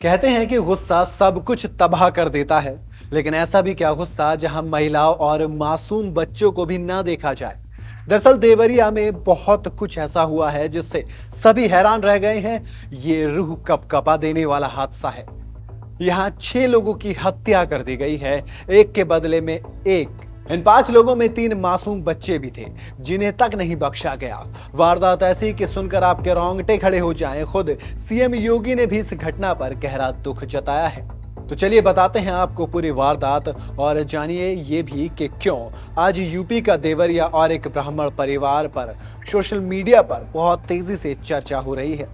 कहते हैं कि गुस्सा सब कुछ तबाह कर देता है, लेकिन ऐसा भी क्या गुस्सा जहां महिलाओं और मासूम बच्चों को भी ना देखा जाए। दरअसल देवरिया में बहुत कुछ ऐसा हुआ है जिससे सभी हैरान रह गए हैं। ये रूह कपकपा देने वाला हादसा है। यहाँ 6 लोगों की हत्या कर दी गई है, एक के बदले में एक। इन 5 लोगों में 3 मासूम बच्चे भी थे, जिन्हें तक नहीं बख्शा गया। वारदात ऐसी कि सुनकर आपके रोंगटे खड़े हो जाएं। खुद सीएम योगी ने भी इस घटना पर गहरा दुख जताया है। तो चलिए बताते हैं आपको पूरी वारदात, और जानिए ये भी कि क्यों आज यूपी का देवरिया और एक ब्राह्मण परिवार पर सोशल मीडिया पर बहुत तेजी से चर्चा हो रही है।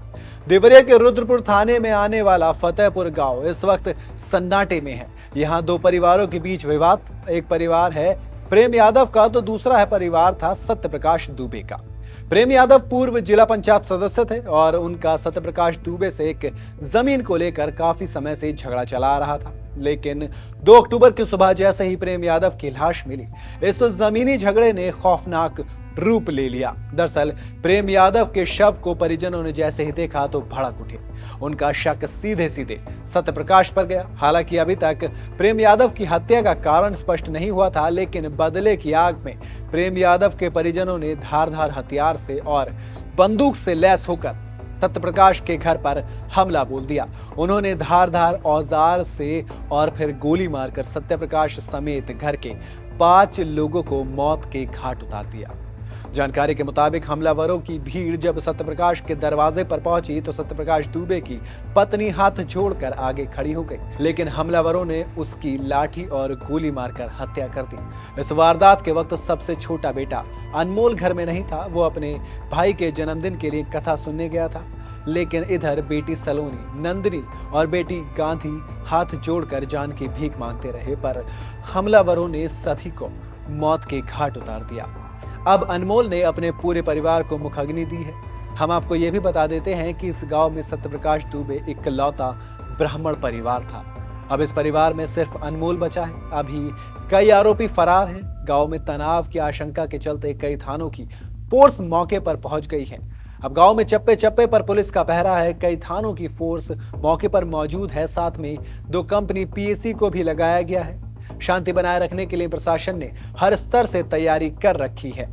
देवरिया के रुद्रपुर थाने में आने वाला फतेहपुर गांव इस वक्त सन्नाटे में है। यहाँ 2 परिवारों के बीच विवाद। एक परिवार है प्रेम यादव का, तो दूसरा है परिवार था सत्यप्रकाश दुबे का। प्रेम यादव पूर्व जिला पंचायत सदस्य थे और उनका सत्यप्रकाश दुबे से एक जमीन को लेकर काफी समय से झगड़ा चला आ रहा था। लेकिन 2 अक्टूबर की सुबह जैसे ही प्रेम यादव की लाश मिली, इस जमीनी झगड़े ने खौफनाक रूप ले लिया। दरअसल प्रेम यादव के शव को परिजनों ने जैसे ही देखा तो भड़क उठे। उनका शक सीधे सीधे सत्यप्रकाश पर गया। हालांकि अभी तक प्रेम यादव की हत्या का कारण स्पष्ट नहीं हुआ था, लेकिन बदले की आग में प्रेम यादव के परिजनों ने धारदार हथियार से और बंदूक से लैस होकर सत्यप्रकाश के घर पर हमला बोल दिया। उन्होंने धारदार औजार से और फिर गोली मारकर सत्यप्रकाश समेत घर के 5 लोगों को मौत के घाट उतार दिया। जानकारी के मुताबिक हमलावरों की भीड़ जब सत्यप्रकाश के दरवाजे पर पहुंची तो सत्यप्रकाश दुबे की पत्नी हाथ जोड़कर आगे खड़ी हो गई, लेकिन हमलावरों ने उसकी लाठी और गोली मारकर हत्या कर दी। इस वारदात के वक्त सबसे छोटा बेटा अनमोल घर में नहीं था। वो अपने भाई के जन्मदिन के लिए कथा सुनने गया था, लेकिन इधर बेटी सलोनी, नंदिनी और बेटी गांधी हाथ जोड़कर जान की भीख मांगते रहे, पर हमलावरों ने सभी को मौत के घाट उतार दिया। अब अनमोल ने अपने पूरे परिवार को मुखाग्नि दी है। हम आपको यह भी बता देते हैं कि इस गांव में सत्यप्रकाश दुबे इकलौता ब्राह्मण परिवार था। अब इस परिवार में सिर्फ अनमोल बचा है। अभी कई आरोपी फरार हैं। गांव में तनाव की आशंका के चलते कई थानों की फोर्स मौके पर पहुंच गई है। अब गांव में चप्पे चप्पे पर पुलिस का पहरा है। कई थानों की फोर्स मौके पर मौजूद है। साथ में 2 कंपनी पीएसी को भी लगाया गया है। शांति बनाए रखने के लिए प्रशासन ने हर स्तर से तैयारी कर रखी है।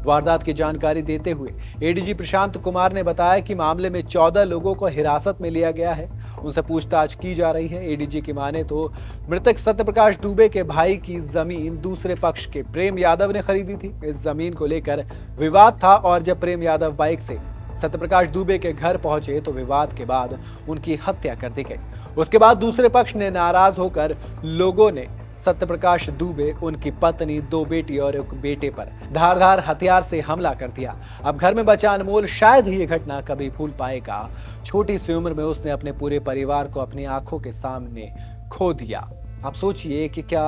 वारदात की जानकारी देते हुए एडीजी प्रशांत कुमार ने बताया कि मामले में 14 लोगों को हिरासत में लिया गया है। उनसे पूछताछ की जा रही है। एडीजी की माने तो मृतक सत्यप्रकाश दुबे के भाई की जमीन दूसरे पक्ष के प्रेम यादव ने खरीदी थी। इस जमीन को लेकर विवाद था और जब प्रेम यादव बाइक से सत्यप्रकाश दुबे के घर पहुंचे तो विवाद के बाद उनकी हत्या कर दी गई। उसके बाद दूसरे पक्ष ने नाराज होकर लोगों ने सत्यप्रकाश दुबे, उनकी पत्नी, 2 बेटी और 1 बेटे पर धारदार हथियार से हमला कर दिया। अब घर में बचा अनमोल शायद ही ये घटना कभी भूल पाएगा। छोटी सी उम्र में उसने अपने पूरे परिवार को अपनी आंखों के सामने खो दिया। आप सोचिए कि क्या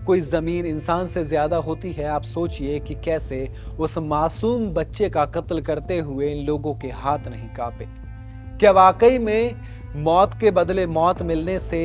कोई जमीन इंसान से ज्यादा होती है? आप सोचिए कि कैसे उस मासूम बच्चे का कत्ल करते हुए इन लोगों के हाथ नहीं कांपे। क्या वाकई में मौत के बदले मौत मिलने से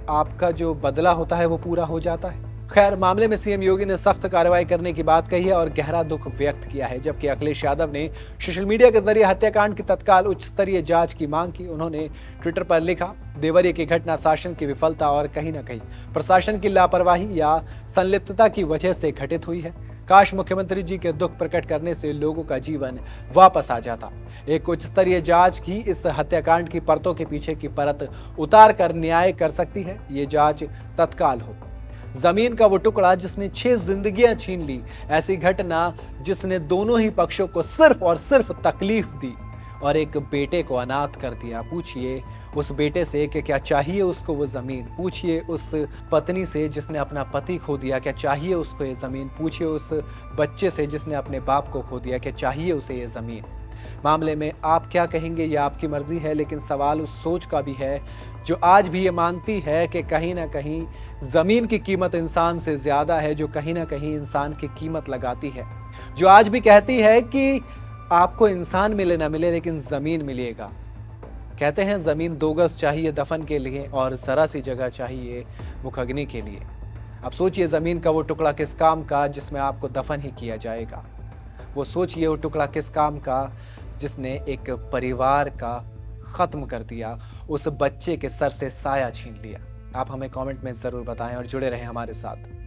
आपका जो बदला होता है वो पूरा हो जाता है? खैर, मामले में सीएम योगी ने सख्त कार्रवाई करने की बात कही है और गहरा दुख व्यक्त किया है। जबकि अखिलेश यादव ने सोशल मीडिया के जरिए हत्याकांड की तत्काल उच्च स्तरीय जांच की मांग की। उन्होंने ट्विटर पर लिखा, देवरिया की घटना शासन की विफलता और कहीं न कहीं प्रशासन की लापरवाही या संलिप्तता की वजह से घटित हुई है। काश मुख्यमंत्री जी के दुख प्रकट करने से लोगों का जीवन वापस आ जाता। एक उच्च स्तरीय जांच की इस हत्याकांड की परतों के पीछे की परत उतार कर न्याय कर सकती है। ये जांच तत्काल हो। जमीन का वो टुकड़ा जिसने 6 जिंदगियां छीन ली, ऐसी घटना जिसने दोनों ही पक्षों को सिर्फ और सिर्फ तकलीफ दी और एक बेटे को अनाथ कर दिया। पूछिए उस बेटे से कि क्या चाहिए उसको वो जमीन। पूछिए उस पत्नी से जिसने अपना पति खो दिया, क्या चाहिए उसको ये जमीन। पूछिए उस बच्चे से जिसने अपने बाप को खो दिया, क्या चाहिए उसे ये जमीन। मामले में आप क्या कहेंगे ये आपकी मर्जी है, लेकिन सवाल उस सोच का भी है जो आज भी ये मानती है कि कहीं ना कहीं जमीन की कीमत इंसान से ज्यादा है, जो कहीं ना कहीं इंसान की कीमत लगाती है, जो आज भी कहती है कि आपको इंसान मिले ना मिले लेकिन जमीन मिलेगा। कहते हैं जमीन 2 गज चाहिए दफन के लिए और जरा सी जगह चाहिए मुखाग्नि के लिए। अब सोचिए जमीन का वो टुकड़ा किस काम का जिसमें आपको दफन ही किया जाएगा। वो सोचिए वो टुकड़ा किस काम का जिसने एक परिवार का खत्म कर दिया, उस बच्चे के सर से साया छीन लिया। आप हमें कमेंट में जरूर बताएं और जुड़े रहें हमारे साथ।